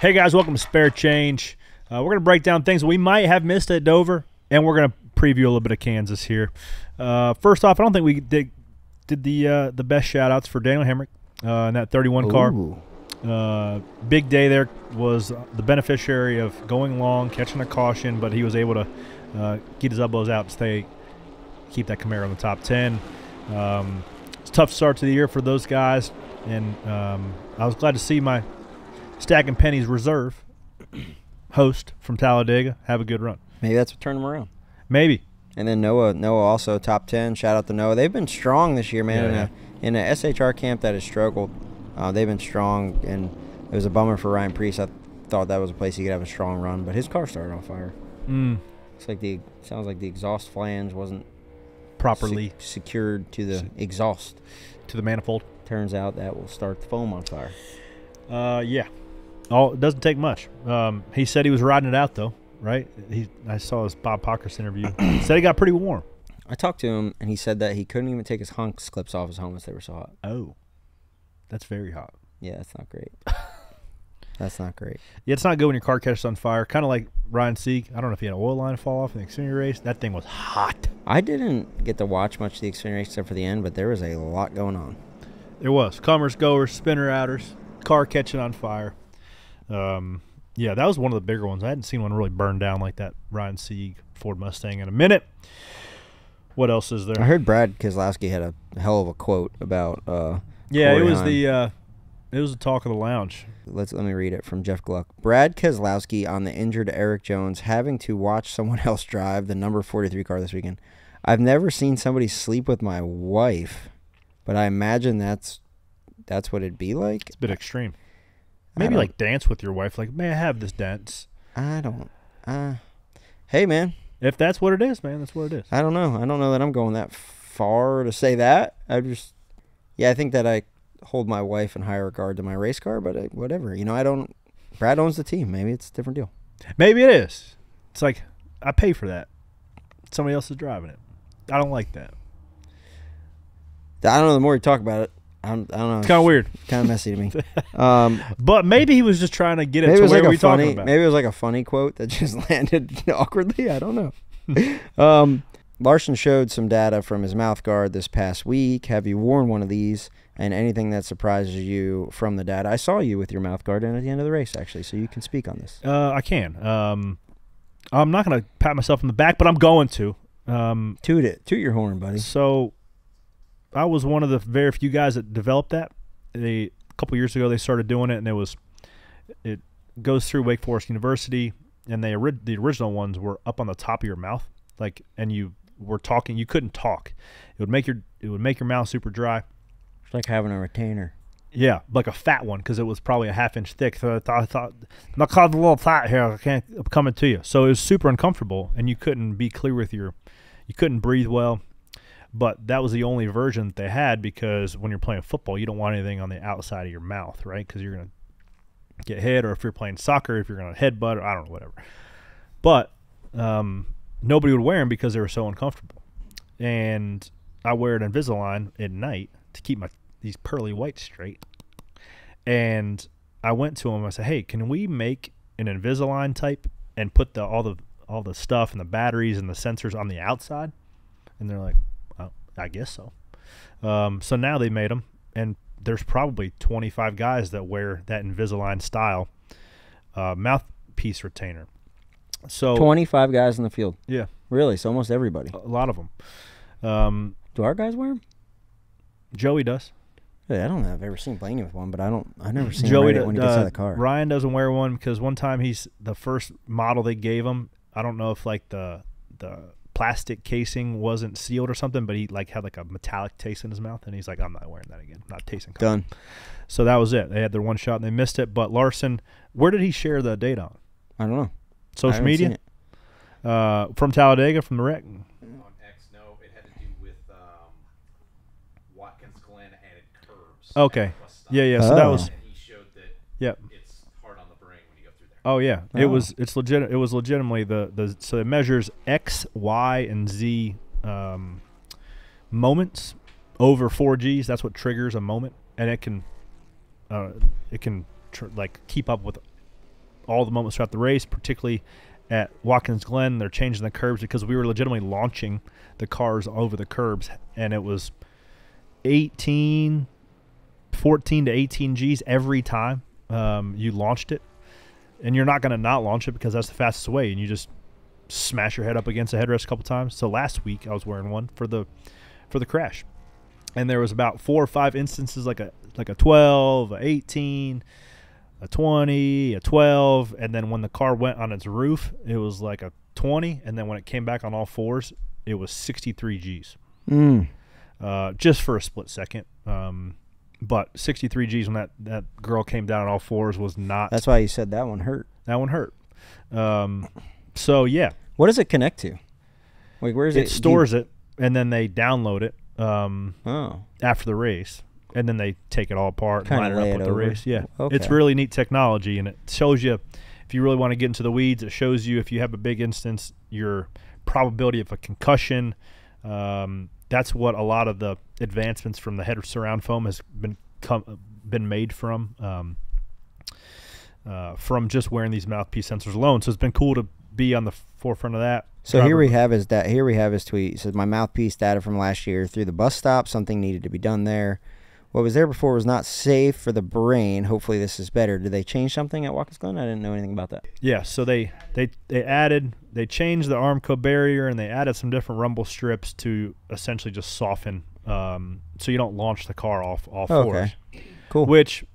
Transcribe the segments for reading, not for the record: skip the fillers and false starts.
Hey guys, welcome to Spare Change. We're going to break down things we might have missed at Dover, and we're going to preview a little bit of Kansas here. First off, I don't think we did the best shout-outs for Daniel Hemrick in that 31 car. Big day there, was the beneficiary of going long, catching a caution, but he was able to get his elbows out and keep that Camaro in the top 10. It's a tough start to the year for those guys, and I was glad to see my Stacking Pennies reserve host from Talladega have a good run. Maybe that's what turned them around. Maybe. And then Noah also top 10. Shout out to Noah. They've been strong this year, man. In a SHR camp that has struggled, they've been strong, and it was a bummer for Ryan Preece. I thought that was a place he could have a strong run, but his car started on fire. Sounds like the exhaust flange wasn't properly secured to the exhaust, to the manifold. Turns out that will start the foam on fire. Yeah. It doesn't take much. He said he was riding it out, though, right? I saw his Bob Pockrass interview. He said he got pretty warm. I talked to him, and he said that he couldn't even take his hunks clips off his helmets. They were so hot. Oh, that's very hot. Yeah, that's not great. That's not great. Yeah, it's not good when your car catches on fire. Kind of like Ryan Sieg. I don't know if he had an oil line fall off in the Xfinity race. That thing was hot. I didn't get to watch much of the Xfinity race except for the end, but there was a lot going on. There was. Comers, goers, spinner outers, car catching on fire. Yeah, that was one of the bigger ones. I hadn't seen one really burn down like that Ryan Sieg Ford Mustang in a minute. What else is there? I heard Brad Keselowski had a hell of a quote about yeah, Corey it was the talk of the lounge. Let me read it from Jeff Gluck. Brad Keselowski on the injured Eric Jones having to watch someone else drive the number 43 car this weekend. I've never seen somebody sleep with my wife, but I imagine that's what it'd be like. It's a bit extreme. Maybe like dance with your wife. Like, may I have this dance? I don't. Hey, man. If that's what it is, man, that's what it is. I don't know. I don't know that I'm going that far to say that. I think that I hold my wife in higher regard to my race car, but whatever. You know, I don't. Brad owns the team. Maybe it's a different deal. Maybe it is. It's like, I pay for that. Somebody else is driving it. I don't like that. I don't know. The more you talk about it, I don't know. It's kind of weird. Kind of messy to me. But maybe he was just trying to get it to where we talking about. Maybe it was like a funny quote that just landed awkwardly. I don't know. Larson showed some data from his mouth guard this past week. Have you worn one of these? And anything that surprises you from the data? I saw you with your mouth guard in at the end of the race, actually, so you can speak on this. I can. I'm not going to pat myself on the back, but I'm going to. Toot it. Toot your horn, buddy. So I was one of the very few guys that developed that. A couple years ago, they started doing it, and it goes through Wake Forest University, and the original ones were up on the top of your mouth, and you were talking. You couldn't talk. It would make your mouth super dry. It's like having a retainer. Yeah, like a fat one, because it was probably a half-inch thick. So I thought, I'm not called a little fat here. I'm coming to you. So it was super uncomfortable, and you couldn't be clear with you couldn't breathe well. But that was the only version that they had, because when you're playing football, you don't want anything on the outside of your mouth, right? Because you're going to get hit, or if you're playing soccer, if you're going to headbutt, or I don't know, whatever. But nobody would wear them because they were so uncomfortable. And I wear an Invisalign at night to keep these pearly whites straight. And I went to him. I said, hey, can we make an Invisalign type and put all the stuff and the batteries and the sensors on the outside? And they're like, I guess so. So now they made them, and there's probably 25 guys that wear that Invisalign style mouthpiece retainer. So 25 guys in the field. Yeah. Really? So almost everybody. A lot of them. Do our guys wear them? Joey does. Yeah, I don't know. I've ever seen Blaney with one, but I've never seen Joey him when he gets out of the car. Ryan doesn't wear one because one time the first model they gave him, I don't know if like the plastic casing wasn't sealed or something, but he had a metallic taste in his mouth, and he's like, I'm not wearing that again. I'm not tasting coffee. Done. So that was it. They had their one shot and they missed it. But Larson, where did he share the data on? I don't know. Social media? From Talladega, from the wreck? On X, no. It had to do with Watkins Glen added curbs. Okay. Yeah. So that was. And he showed that Yep. it's hard on the brain when you go through there. Oh yeah, Oh. It was legitimately so it measures X, Y, and Z moments over 4Gs. That's what triggers a moment, and it can keep up with all the moments throughout the race, particularly at Watkins Glen. They're changing the curbs because we were legitimately launching the cars over the curbs, and it was 14 to 18 Gs every time you launched it. And you're not going to not launch it because that's the fastest way, and you just smash your head up against the headrest a couple times. So last week I was wearing one for the crash, and there was about 4 or 5 instances, like a 12, a 18, a 20, a 12, and then when the car went on its roof, it was like a 20, and then when it came back on all fours, it was 63 Gs. Just for a split second. But 63 Gs when that girl came down on all fours was not. That's why you said that one hurt. That one hurt. So, yeah. What does it connect to? Like, where is it? It stores it, and then they download it Oh. after the race, and then they take it all apart and Kinda line it lay up it with the over. race. Yeah. Okay. It's really neat technology, and it shows you, if you really want to get into the weeds, it shows you if you have a big instance, your probability of a concussion. That's what a lot of the advancements from the head surround foam has been made from just wearing these mouthpiece sensors alone. So it's been cool to be on the forefront of that. So here we have his tweet. It says, my mouthpiece data from last year through the bus stop. Something needed to be done there. What was there before was not safe for the brain. Hopefully this is better. Did they change something at Watkins Glen? I didn't know anything about that. Yeah, so they changed the Armco barrier, and they added some different rumble strips to essentially just soften, so you don't launch the car off all fours. Okay, cool. Which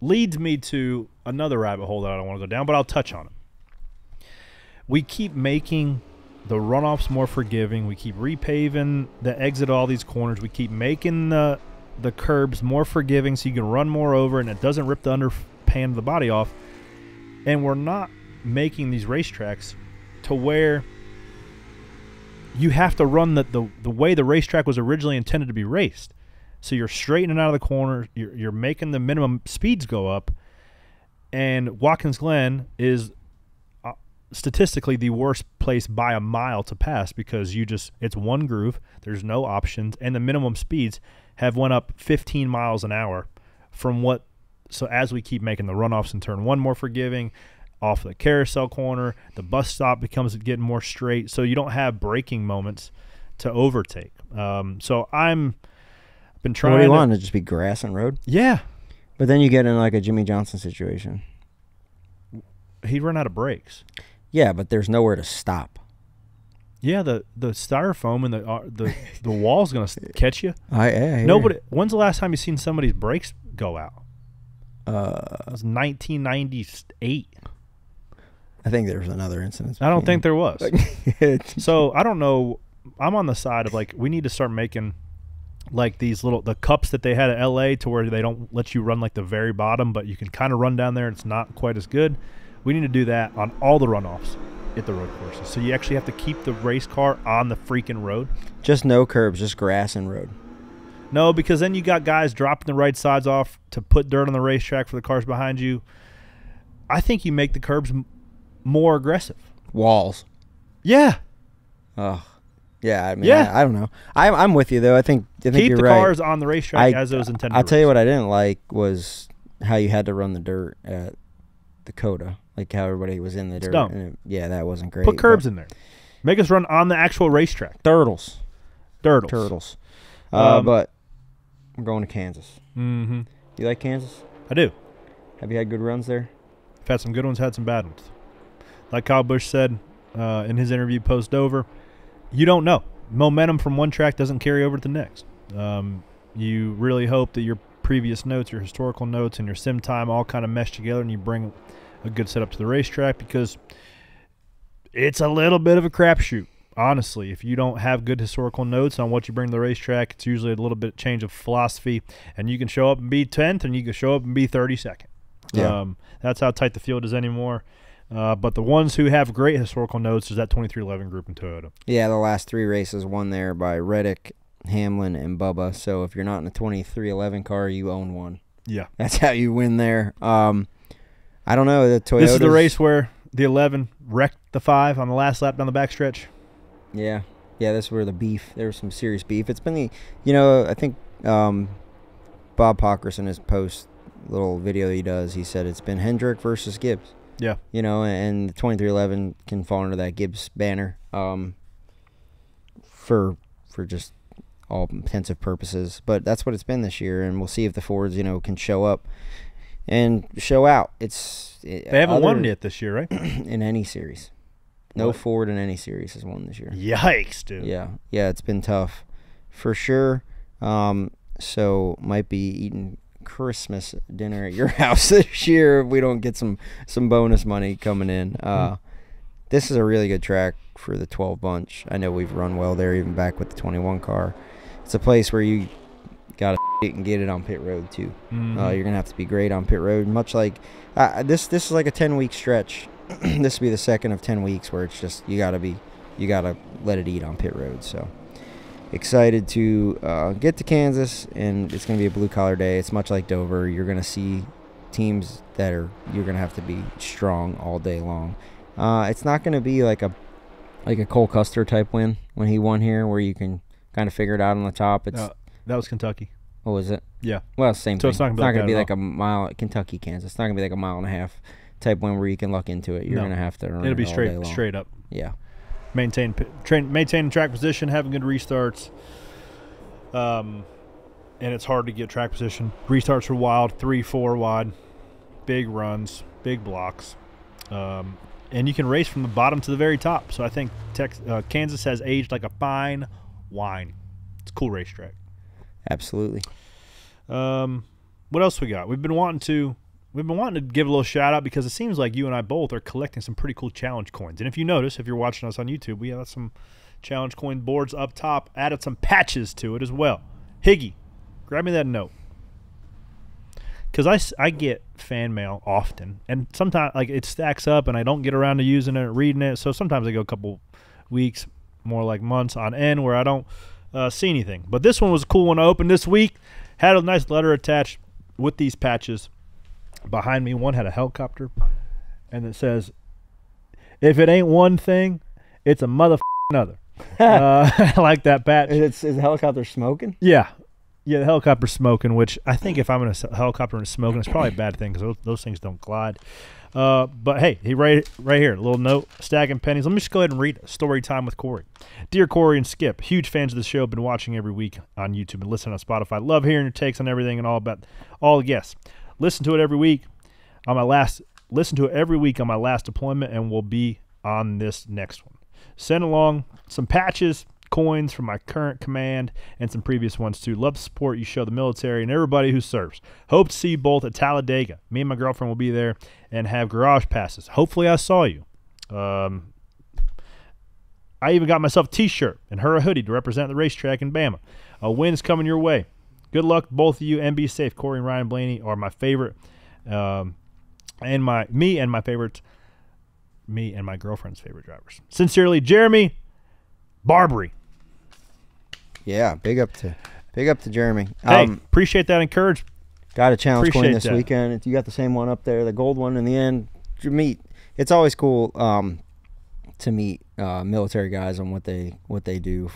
leads me to another rabbit hole that I don't want to go down, but I'll touch on it. We keep making the runoffs more forgiving. We keep repaving the exit of all these corners. We keep making the curbs more forgiving so you can run more over and it doesn't rip the underpan of the body off. And we're not making these racetracks to where you have to run the way the racetrack was originally intended to be raced. So you're straightening out of the corner, you're making the minimum speeds go up, and Watkins Glen is statistically the worst place by a mile to pass because it's one groove, there's no options, and the minimum speeds have went up 15 miles an hour so as we keep making the runoffs in turn one more forgiving, off the carousel corner, the bus stop becomes getting more straight, so you don't have braking moments to overtake. So I've been trying. What do you want? To just be grass and road? Yeah. But then you get in like a Jimmy Johnson situation. He'd run out of brakes. Yeah, but there's nowhere to stop. Yeah, the styrofoam and the wall's gonna catch you. I hear Nobody. When's the last time you seen somebody's brakes go out? It was 1998. I think there was another incident. I don't think there was. So I don't know. I'm on the side of like we need to start making like the cups that they had at LA to where they don't let you run like the very bottom, but you can kind of run down there. It's not quite as good. We need to do that on all the runoffs at the road courses. So you actually have to keep the race car on the freaking road. Just no curbs, just grass and road. No, because then you got guys dropping the right sides off to put dirt on the racetrack for the cars behind you. I think you make the curbs more aggressive. Walls. Yeah. Oh, yeah. I mean, Yeah. I don't know. I'm with you though. I think Keep you're the right. cars on the racetrack as those intended. I'll tell you what I didn't like was how you had to run the dirt at Dakota, like how everybody was in the dirt. dumb. And yeah, that wasn't great. Put curbs in there. Make us run on the actual racetrack. Turtles. Turtles. But I'm going to Kansas. Mm-hmm. Do you like Kansas? I do. Have you had good runs there? I've had some good ones, had some bad ones. Like Kyle Busch said in his interview post-over, you don't know. Momentum from one track doesn't carry over to the next. You really hope that your previous notes, your historical notes, and your sim time all kind of mesh together and you bring a good setup to the racetrack because it's a little bit of a crapshoot. Honestly, if you don't have good historical notes on what you bring to the racetrack, it's usually a little bit change of philosophy, and you can show up and be 10th, and you can show up and be 32nd. Yeah. That's how tight the field is anymore. But the ones who have great historical notes is that 2311 group in Toyota. Yeah, the last 3 races won there by Reddick, Hamlin, and Bubba. So if you're not in a 2311 car, you own one. Yeah. That's how you win there. I don't know. The Toyota. This is the race where the 11 wrecked the 5 on the last lap down the backstretch. Yeah. Yeah, that's where the beef. There was some serious beef. It's been I think Bob Pockerson, his post little video he does, he said it's been Hendrick versus Gibbs. Yeah. You know, and the 2311 can fall under that Gibbs banner for just all intensive purposes. But that's what it's been this year, and we'll see if the Fords, you know, can show up and show out. They haven't won yet this year, right? In any series. No What? Ford in any series has won this year. Yikes, dude. Yeah, it's been tough for sure. So might be eating Christmas dinner at your house this year if we don't get some bonus money coming in. This is a really good track for the 12 bunch. I know we've run well there, even back with the 21 car. It's a place where you gotta and get it on pit road too. You're gonna have to be great on pit road. Much like this is like a 10-week stretch. This will be the second of 10 weeks where it's just you gotta let it eat on pit road. So excited to get to Kansas, and it's gonna be a blue collar day. It's much like Dover. You're gonna see teams you're gonna have to be strong all day long. It's not gonna be like a Cole Custer type win when he won here, where you can kind of figure it out on the top. It's that was Kentucky. What was it? Yeah. Well, same So thing. it's not gonna be like a mile. Kentucky, Kansas. It's not gonna be like a mile and a half type win where you can luck into it. You're gonna have to earn It'll be it all day long. straight up. Yeah. Maintain track position, having good restarts. And it's hard to get track position. Restarts are wild, 3-4 wide, big runs, big blocks. And you can race from the bottom to the very top. So I think Kansas has aged like a fine wine. It's a cool racetrack. Absolutely. What else we got? We've been wanting to give a little shout out because it seems like you and I both are collecting some pretty cool challenge coins. And if you notice, if you're watching us on YouTube, we have some challenge coin boards up top, added some patches to it as well. Higgy, grab me that note. Because I get fan mail often, and sometimes like it stacks up and I don't get around to using it, reading it. So sometimes I go a couple weeks, more like months on end, where I don't see anything. But this one was a cool one to open this week. Had a nice letter attached with these patches. Behind me, one had a helicopter, and it says, "If it ain't one thing, it's a motherfucking other." I like that patch. Is the helicopter smoking? Yeah, the helicopter's smoking, which I think if I'm in a helicopter and it's smoking, it's probably a bad thing because those things don't glide. But hey, he right here, a little note, stacking pennies. Let me just go ahead and read it. Story time with Corey. Dear Corey and Skip, huge fans of the show. Been watching every week on YouTube and listening on Spotify. Love hearing your takes on everything and all the guests. Listen to it every week on my last deployment, and we'll be on this next one. Send along some patches, coins from my current command, and some previous ones too. Love the support you show the military and everybody who serves. Hope to see you both at Talladega. Me and my girlfriend will be there and have garage passes. Hopefully I saw you. I even got myself a t-shirt and her a hoodie to represent the racetrack in Bama. A win's coming your way. Good luck, both of you, and be safe. Corey and Ryan Blaney are my favorite, me and my girlfriend's favorite drivers. Sincerely, Jeremy Barbary. Yeah, big up to Jeremy. Hey, appreciate that encouragement. Got a challenge coin appreciate this that. weekend. You got the same one up there, the gold one in the end. To meet, it's always cool to meet military guys on what they do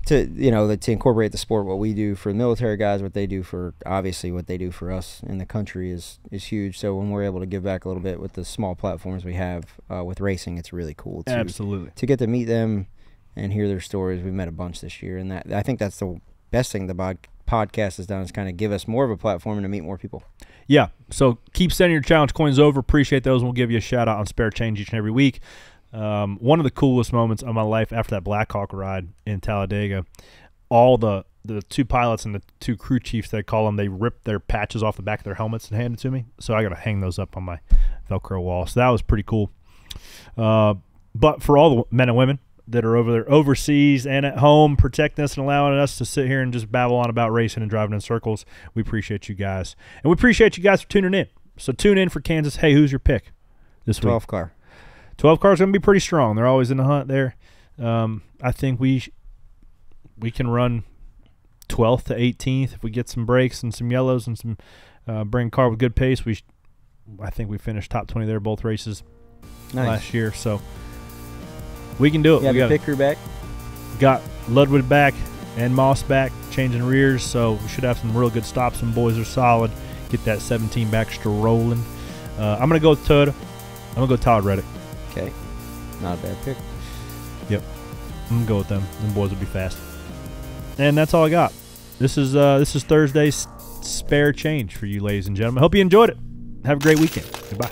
to incorporate the sport. What we do for military guys, what they do for us in the country is huge. So when we're able to give back a little bit with the small platforms we have with racing, it's really cool. Absolutely. To get to meet them and hear their stories. We've met a bunch this year, and I think that's the best thing the podcast has done, is kind of give us more of a platform and to meet more people. Yeah, so keep sending your challenge coins over. Appreciate those, and we'll give you a shout-out on Spare Change each and every week. One of the coolest moments of my life after that Blackhawk ride in Talladega, all the two pilots and the two crew chiefs, they call them, they ripped their patches off the back of their helmets and handed it to me. So I got to hang those up on my Velcro wall. So that was pretty cool. But for all the men and women that are over there overseas and at home protecting us and allowing us to sit here and just babble on about racing and driving in circles, we appreciate you guys. And we appreciate you guys for tuning in. So tune in for Kansas. Hey, who's your pick this week? 12 car. 12 cars going to be pretty strong. They're always in the hunt there. I think we can run 12th to 18th if we get some breaks and some yellows and some bring a car with good pace. I think we finished top 20 there both races last year, so we can do it. Yeah, we got pick crew back. Got Ludwig back and Moss back, changing rears, so we should have some real good stops. Some boys are solid. Get that 17 back strolling. I'm gonna go with Toyota. I'm gonna go Todd Reddick. Okay. Not a bad pick. Yep. I'm gonna go with them. Them boys will be fast. And that's all I got. This is Thursday's spare change for you, ladies and gentlemen. Hope you enjoyed it. Have a great weekend. Goodbye.